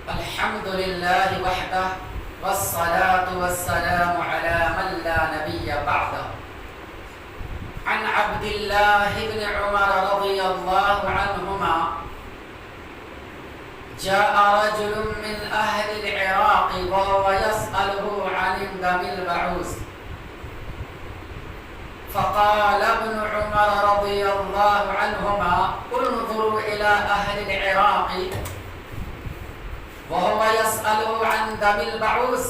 الحمد لله وحده والصلاة والسلام على من لا نبي بعده. عن عبد الله بن عمر رضي الله عنهما جاء رجل من أهل العراق وهو يسأله عن دم البعوث، فقال ابن عمر رضي الله عنهما انظروا إلى أهل العراق وهو يسأله عن دم البعوث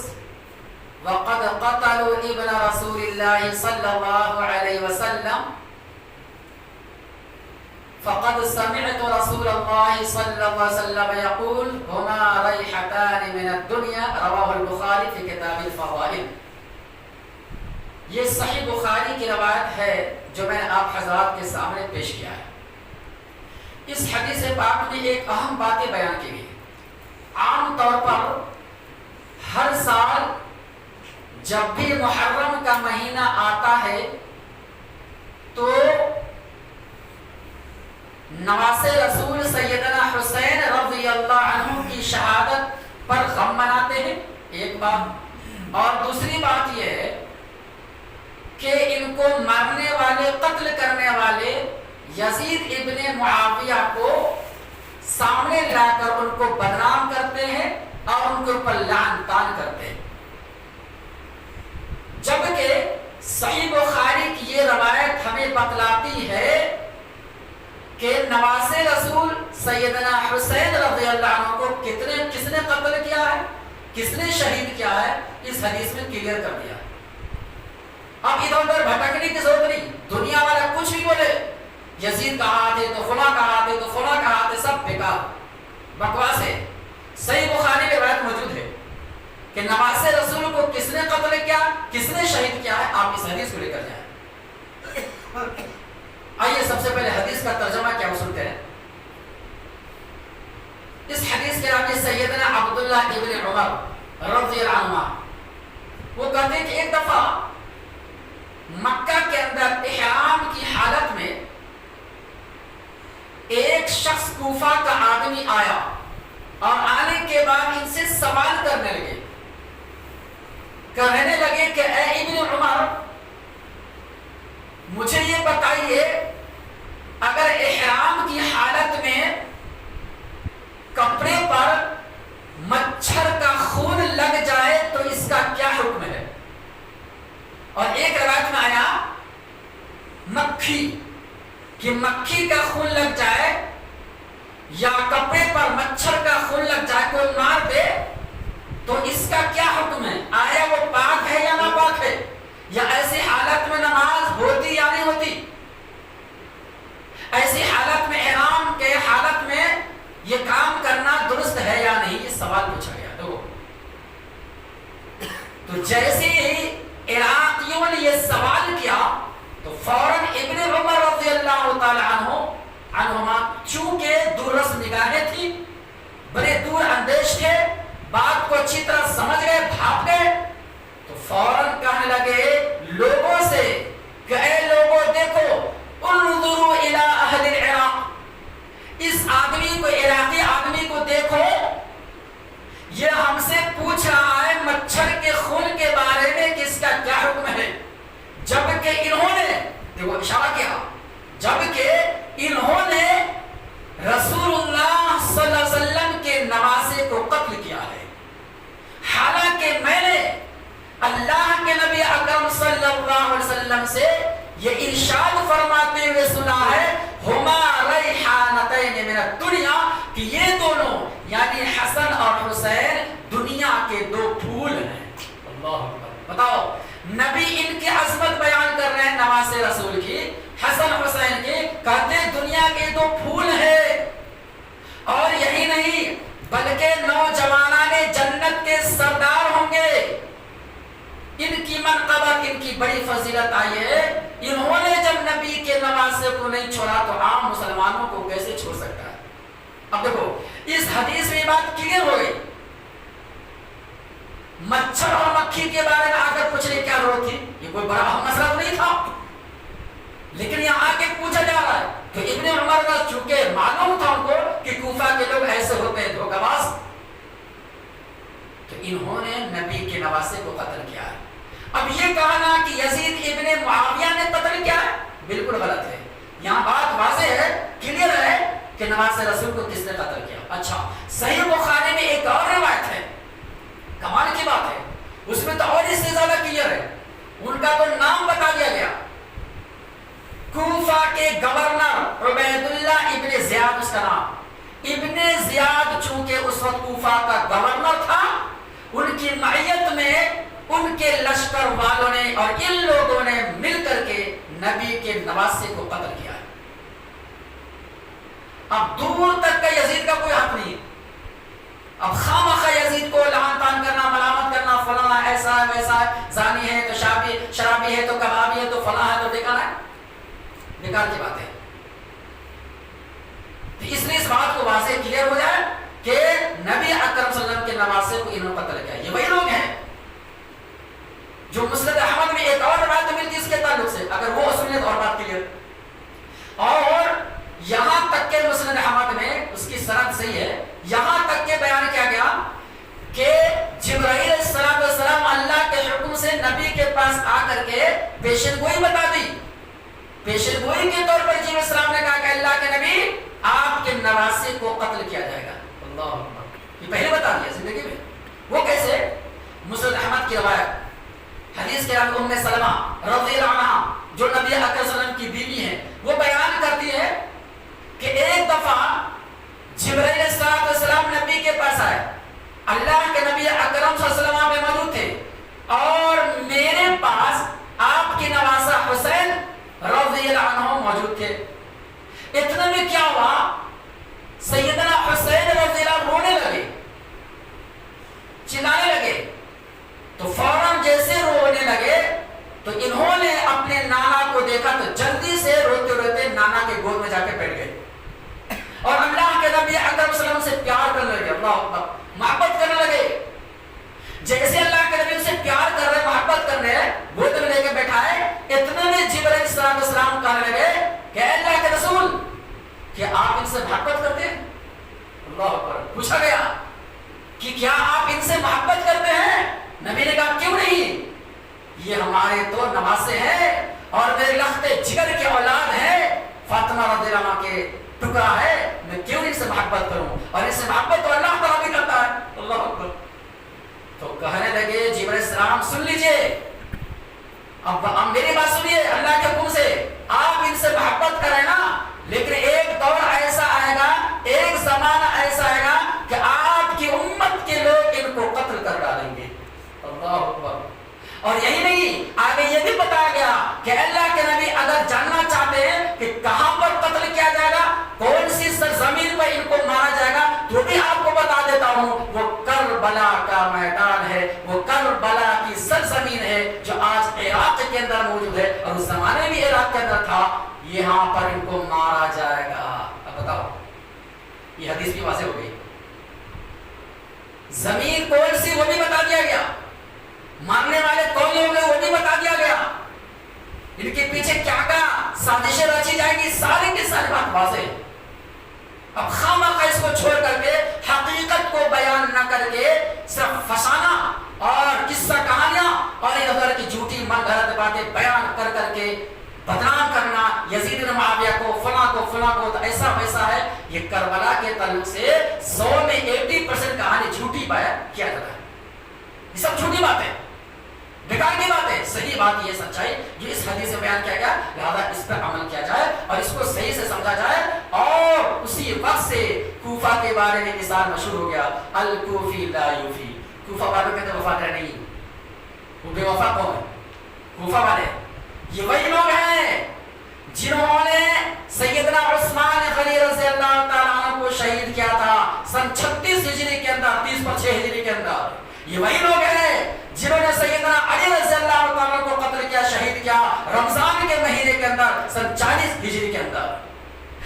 وقد قتلوا ابن رسول الله صلى الله عليه وسلم، فقد سمعت رسول الله صلى الله عليه وسلم يقول هما ريحتان من الدنيا، رواه البخاری في کتاب الفضائل۔ یہ صحیح بخاری کی روایت ہے جو میں نے آپ حضرات کے سامنے پیش کیا ہے۔ اس حدیث پاک میں ایک اہم باتیں بیان کی گئی۔ عام طور پر ہر سال جب بھی محرم کا مہینہ آتا ہے تو نواسے رسول سیدنا حسین رضی اللہ عنہ کی شہادت پر غم مناتے ہیں، ایک بات۔ اور دوسری بات یہ ہے کہ ان کو مارنے والے، قتل کرنے والے یزید ابن معاویہ کو سامنے لا کر ان کو بدنام کرتے ہیں اور ان کے اوپر لعن طعن کرتے ہیں۔ جبکہ صحیح بخاری کی یہ روایت ہمیں بتلاتی ہے کہ نواسے رسول سیدنا حسین رضی اللہ عنہ کو کس نے قتل کیا ہے، کس نے شہید کیا ہے، اس حدیث میں کلیئر کر دیا۔ اب ادھر ادھر بھٹکنے کی ضرورت نہیں، دنیا والا کچھ بھی بولے، یزید کہا تھے تو فلاں کہا تھے تو فلاں کہا تھے، سب بیکار بکواس ہے۔ صحیح بخاری میں روایت موجود ہے کہ نواسے رسول کو کس نے قتل کیا، کس نے شہید کیا ہے، آپ اس حدیث کو لے کر جائیں۔ آئیے سب سے پہلے حدیث کا ترجمہ کیا وہ سنتے ہیں۔ اس حدیث کے راوی سیدنا عبداللہ ابن عمر رضی اللہ عنہ، وہ کہتے ہیں کہ ایک دفعہ مکہ کے اندر احرام کی حالت میں ایک شخص کوفہ کا آدمی آیا اور آنے کے بعد ان سے سوال کرنے لگے، کہنے لگے کہ اے ابن عمر مجھے یہ بتائیے اگر احرام کی حالت میں کپڑے پر مچھر کا خون لگ جائے تو اس کا کیا حکم ہے؟ اور ایک روایت میں آیا مکھی، کہ مکھی کا خون لگ جائے یا کپڑے پر مچھر کا خون لگ جائے، کوئی مار دے تو اس کا کیا حکم ہے؟ آیا وہ پاک ہے یا ناپاک ہے، یا ایسی حالت میں نماز ہوتی یا نہیں ہوتی، ایسی حالت میں احرام کے حالت میں یہ کام کرنا درست ہے یا نہیں، یہ سوال پوچھا گیا۔ تو جیسے ہی عراقیوں نے یہ سوال کیا تو فوراً ابن عمر رضی اللہ تعالی عنہما، چونکہ دوررس نگاہیں تھی، بڑے دور اندیش تھے، بات کو اچھی طرح سمجھ گئے، بھاپ گئے، تو فوراً کہنے لگے لوگوں سے کہ اے لوگوں دیکھو، انظروا الی اہل العراق، اس آدمی کو، عراقی آدمی کو دیکھو، یہ ہم سے پوچھ رہا ہے مچھر کے خون کے بارے میں کہ اس کا کیا حکم ہے، جبکہ انہوں نے، دیکھو اشارہ کیا، جبکہ انہوں نے رسول اللہ صلی اللہ علیہ وسلم کے نواسے کو قتل کیا ہے، حالانکہ میں نے اللہ کے نبی اکرم صلی اللہ علیہ وسلم سے یہ ارشاد فرماتے ہوئے سنا ہے ہما ریحانتین من الدنیا، کہ یہ دونوں یعنی حسن اور حسین دنیا کے دو پھول ہیں۔ اللہ اکبر، بتاؤ، نبی ان کی عظمت بیان کر رہے ہیں، نواسے رسول کی، حسن حسین کی، کہتے ہیں دنیا کے دو پھول ہیں۔ اور یہی نہیں بلکہ نوجوانان جنت کے سردار ہوں گے۔ ان کی منقبت، ان کی بڑی فضیلت آئی ہے، انہوں نے جب نبی کے نواسے کو نہیں چھوڑا تو عام مسلمانوں کو کیسے چھوڑ سکتا ہے؟ اب دیکھو اس حدیث میں بات کلیئر ہو گئی۔ مچھر اور مکھی کے بارے میں آگر پوچھنے کی کیا ضرورت تھی؟ یہ کوئی بڑا اہم مسئلہ نہیں تھا، لیکن یہاں آگے پوچھا جا رہا ہے تو ابن عمر کا چونکہ معلوم تھا ان کو کہ کوفہ کے لوگ ایسے ہوتے ہیں دھوکہ باز، کہ نماز رسول کو کس نے قتل کیا. اچھا صحیح بخاری میں ایک اور روایت ہے, کمال کی بات ہے, اس میں تو اور اس سے زیادہ کلیئر ہے. ان کا تو نام بتا دیا گیا, کوفہ کے گورنر عبید اللہ ابن زیاد اس کا نام. ابن زیاد چونکہ اس وقت کوفہ کا گورنر تھا, ان کی معیت میں ان کے لشکر والوں نے اور ان لوگوں نے مل کر کے نبی کے نواسے کو قتل کیا ہے. اب دور تک کا یزید کا کوئی حق نہیں. اب خامخواہ یزید کو لعن طعن کرنا, ملامت کرنا, فلاں ایسا ہے ویسا ہے, زانی ہے تو شرابی ہے تو کبابی ہے تو فلاں ہے تو بیکار ہے, بیکار کی بات ہے. تو اس لیے اس بات کو واضح کلیئر ہو جائے کہ نبی اکرم صلی اللہ علیہ وسلم کے نواسے کو انہوں نے قتل کیا. یہ وہی لوگ ہیں جو مسند احمد میں ایک اور روایت ملتی ہے اس کے تعلق سے, اگر وہ سنیں تو اور بات کلیئر. اور یہاں تک کہ مسند احمد میں اس کی سند صحیح ہے, یہاں تک کہ بیان کیا گیا کہ جبرائیل علیہ السلام اللہ کے حکم سے نبی کے پاس آ کر کے پیشن گوئی بتا دی. پیشن گوئی کے طور پر جبرائیل علیہ السلام نے کہا کہ اللہ کے نبی آپ کے نواسے کو قتل کیا جائے گا. اللہ اکبر, یہ پہلے بتا دیا زندگی میں. وہ کیسے؟ مسند احمد کی روایت حدیث کے علاوہ ام سلمہ رضی اللہ عنہا جو نبی اکرم صلی اللہ علیہ وسلم کی بیوی ہیں, وہ بیان کرتی ہے کہ ایک دفعہ جبرائیل علیہ السلام نبی کے پاس آئے. اللہ کے نبی اکرم صلی اللہ علیہ وسلم میں موجود تھے اور میرے پاس آپ کے نواسہ حسین رضی اللہ عنہ موجود تھے. اتنے میں کیا ہوا, سیدنا حسین رضی اللہ عنہ رونے لگے, چلانے لگے. تو فوراً جیسے رونے لگے تو انہوں نے اپنے نانا کو دیکھا تو جلدی سے روتے روتے نانا کے گود میں جا کے بیٹھ گئے اور اللہ کے نبی اکرم صلی اللہ علیہ وسلم سے پیار کرنے لگے. اللہ اکبر, محبت کرنے لگے. جیسے اللہ کے نبی سے پیار کر رہے, محبت کر رہے, گود میں لے کے بیٹھا ہے. اتنے میں جبرائیل علیہ السلام کہنے لگے کہ اللہ کے رسول کہ آپ ان سے محبت کرتے ہیں. اللہ اکبر, پوچھا گیا کہ کیا آپ ان سے محبت کرتے ہیں؟ نبی نے کہا کیوں نہیں, یہ ہمارے تو نواسے ہیں اور میرے لخت جگر کے اولاد ہے, فاطمہ رضی اللہ عنہا کے ٹکڑا ہے, میں کیوں ان سے محبت کروں, اور ان سے محبت تو اللہ تعالیٰ بھی کرتا ہے. اللہ اکبر. تو کہنے لگے جبرائیل السلام سن لیجئے, اب میری بات سنیے, اللہ کے حکم سے آپ ان سے محبت کریں نا, لیکن ایک دور ایسا آئے گا, ایک زمانہ ایسا آئے گا کہ آپ کی امت کے لوگ ان کو قتل کر ڈالیں گے. اللہ اکبر. اور یہی نہیں, آگے یہ بھی بتایا گیا کہ اللہ کے نبی اگر جاننا چاہتے ہیں کہ کہاں پر قتل کیا جائے گا, کون سی سرزمین پر ان کو مارا جائے گا, تو بھی آپ کو بتا دیتا ہوں, وہ کربلا کا میدان ہے, وہ کربلا کی سرزمین ہے جو آج عراق کے اندر موجود ہے, اور اس زمانے میں عراق کے اندر تھا. یہاں پر ان کو مارا جائے گا. اب بتاؤ, یہ حدیث کی واضح ہو گئی. زمین کون سی وہ بھی بتا دیا گیا, مارنے والے کون لوگ ہیں وہ بھی بتا دیا گیا, ان کے پیچھے کیا کیا سازشیں رچی جائیں گی, ساری کی ساری بات واضح ہے. اب خامخواہ اس کو چھوڑ کر کے حقیقت کو بیان نہ کر کے صرف فسانہ اور قصہ کہانیاں اور ادھر کی جھوٹی من گھڑت باتیں بیان کر کر کے بدنام کرنا, یزید بن معاویہ کو فلاں کو تو ایسا ویسا ہے. یہ کربلا کے تعلق سے 100 میں 80% کہانی جھوٹی بیان کیا جاتا ہے. یہ سب جھوٹی بات ہے, بیکار کی بات ہے. صحیح بات یہ سچائی جو اس حدیث میں بیان کیا گیا, لہذا اس پر عمل کیا جائے اور اس کو صحیح سے سمجھا جائے. اور اسی وقت سے کوفہ کے بارے میں مثال مشہور ہو گیا, الکوفی لا یوفی. کوفہ والوں کہتے وفادار نہیں, وہ بے وفا کون ہے؟ کوفہ والے. یہ وہی لوگ ہیں جنہوں نے سیدنا عثمان غنی رضی اللہ تعالیٰ عنہ کو شہید کیا تھا سن 36 ہجری کے اندر, 30/6 ہجری کے اندر. یہ وہی لوگ ہیں جنہوں نے سیدنا علی رضی اللہ تعالیٰ کو قتل کیا, شہید کیا رمضان کے مہینے کے اندر سن 40 ہجری کے اندر.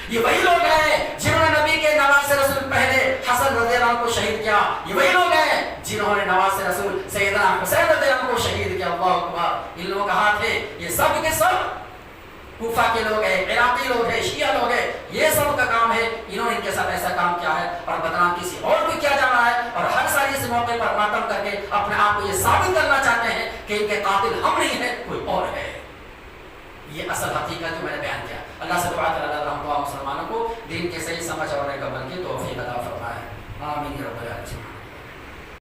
یہ وہی لوگ ہیں جنہوں نے نبی کے نواسے رسول پہلے حسن رضی اللہ عنہ کو شہید کیا. یہ وہی لوگ ہیں جنہوں نے نواسے رسول سیدنا حسین رضی اللہ عنہ کو شہید کیا. اللہ اکبر. ان لوگوں کا ہاتھ ہے, یہ سب کے سب کوفہ کے لوگ ہیں, عراقی لوگ ہیں, شیعہ لوگ ہیں. یہ سب کا کام ہے, انہوں نے ان کے ساتھ ایسا کام کیا ہے اور بدنام کسی اور کو کیا جا رہا ہے, اور ہر سال اس موقع پر ماتم کر کے اپنے آپ کو یہ ثابت کرنا چاہتے ہیں کہ ان کے قاتل ہم نہیں ہیں, کوئی اور ہے. یہ اصل حقیقت جو میں نے بیان کیا. اللہ سے دعا کریں اللہ مسلمانوں کو دین کی صحیح سمجھ اور